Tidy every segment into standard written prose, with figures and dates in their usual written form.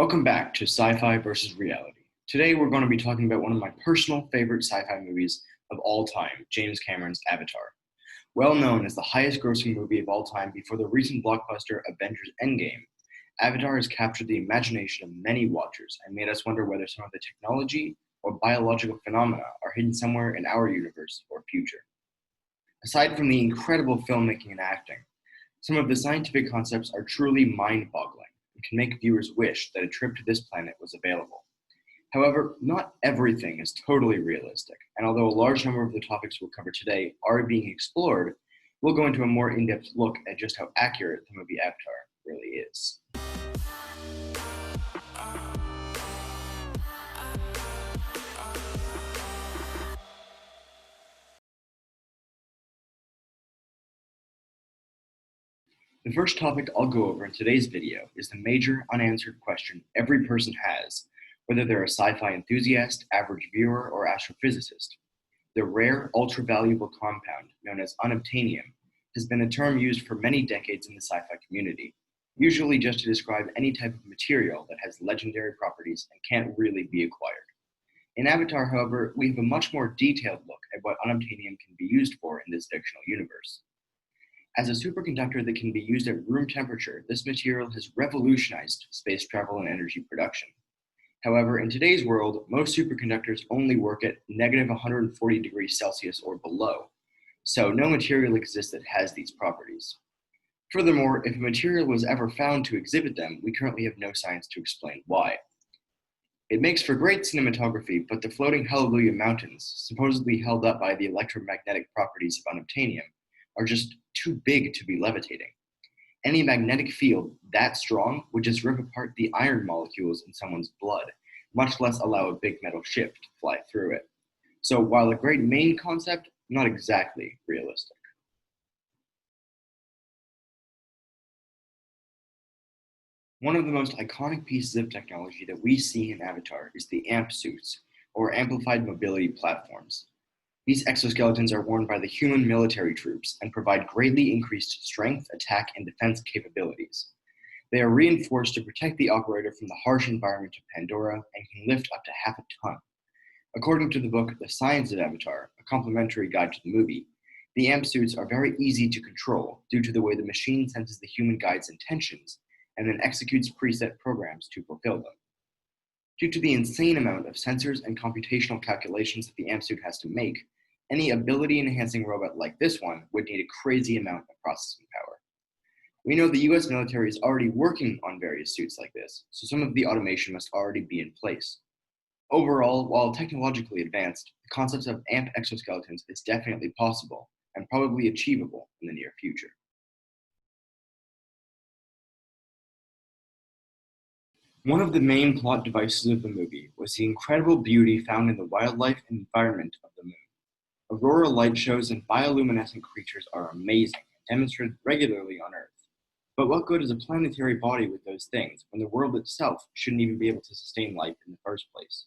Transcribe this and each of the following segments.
Welcome back to Sci-Fi versus Reality. Today we're going to be talking about one of my personal favorite sci-fi movies of all time, James Cameron's Avatar. Well known as the highest grossing movie of all time before the recent blockbuster Avengers Endgame, Avatar has captured the imagination of many watchers and made us wonder whether some of the technology or biological phenomena are hidden somewhere in our universe or future. Aside from the incredible filmmaking and acting, some of the scientific concepts are truly mind-boggling and can make viewers wish that a trip to this planet was available. However, not everything is totally realistic, and although a large number of the topics we'll cover today are being explored, we'll go into a more in-depth look at just how accurate the movie Avatar really is. The first topic I'll go over in today's video is the major unanswered question every person has, whether they're a sci-fi enthusiast, average viewer, or astrophysicist. The rare, ultra-valuable compound known as unobtainium has been a term used for many decades in the sci-fi community, usually just to describe any type of material that has legendary properties and can't really be acquired. In Avatar, however, we have a much more detailed look at what unobtainium can be used for in this fictional universe. As a superconductor that can be used at room temperature, this material has revolutionized space travel and energy production. However, in today's world, most superconductors only work at negative 140 degrees Celsius or below, so no material exists that has these properties. Furthermore, if a material was ever found to exhibit them, we currently have no science to explain why. It makes for great cinematography, but the floating Hallelujah Mountains, supposedly held up by the electromagnetic properties of unobtainium, are just too big to be levitating. Any magnetic field that strong would just rip apart the iron molecules in someone's blood, much less allow a big metal ship to fly through it. So while a great main concept, not exactly realistic. One of the most iconic pieces of technology that we see in Avatar is the AMP suits, or Amplified Mobility Platforms. These exoskeletons are worn by the human military troops and provide greatly increased strength, attack, and defense capabilities. They are reinforced to protect the operator from the harsh environment of Pandora and can lift up to half a ton. According to the book The Science of Avatar, a complimentary guide to the movie, the AMP suits are very easy to control due to the way the machine senses the human guide's intentions and then executes preset programs to fulfill them. Due to the insane amount of sensors and computational calculations that the AMP suit has to make, any ability-enhancing robot like this one would need a crazy amount of processing power. We know the US military is already working on various suits like this, so some of the automation must already be in place. Overall, while technologically advanced, the concept of AMP exoskeletons is definitely possible and probably achievable in the near future. One of the main plot devices of the movie was the incredible beauty found in the wildlife and environment of the moon. Aurora light shows and bioluminescent creatures are amazing and demonstrated regularly on Earth. But what good is a planetary body with those things when the world itself shouldn't even be able to sustain life in the first place?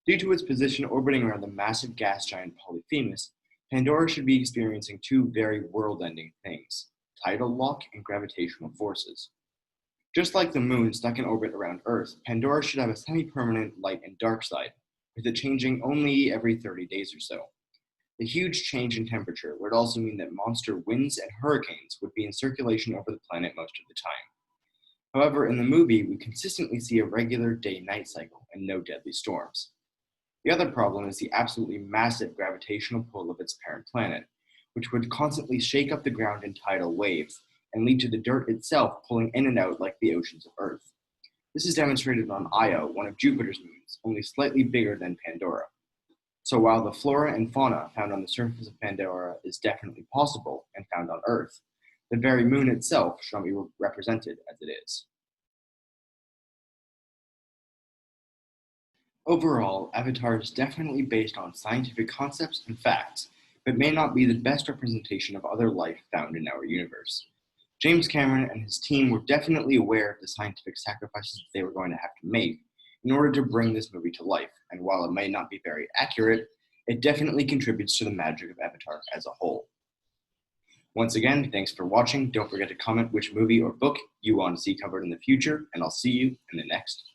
Due to its position orbiting around the massive gas giant Polyphemus, Pandora should be experiencing two very world-ending things: tidal lock and gravitational forces. Just like the moon stuck in orbit around Earth, Pandora should have a semi-permanent light and dark side, with it changing only every 30 days or so. The huge change in temperature would also mean that monster winds and hurricanes would be in circulation over the planet most of the time. However, in the movie, we consistently see a regular day-night cycle and no deadly storms. The other problem is the absolutely massive gravitational pull of its parent planet, which would constantly shake up the ground in tidal waves and lead to the dirt itself pulling in and out like the oceans of Earth. This is demonstrated on Io, one of Jupiter's moons, only slightly bigger than Pandora. So while the flora and fauna found on the surface of Pandora is definitely possible and found on Earth, the very moon itself should not be represented as it is. Overall, Avatar is definitely based on scientific concepts and facts, but may not be the best representation of other life found in our universe. James Cameron and his team were definitely aware of the scientific sacrifices they were going to have to make in order to bring this movie to life, and while it may not be very accurate, it definitely contributes to the magic of Avatar as a whole. Once again, thanks for watching. Don't forget to comment which movie or book you want to see covered in the future, and I'll see you in the next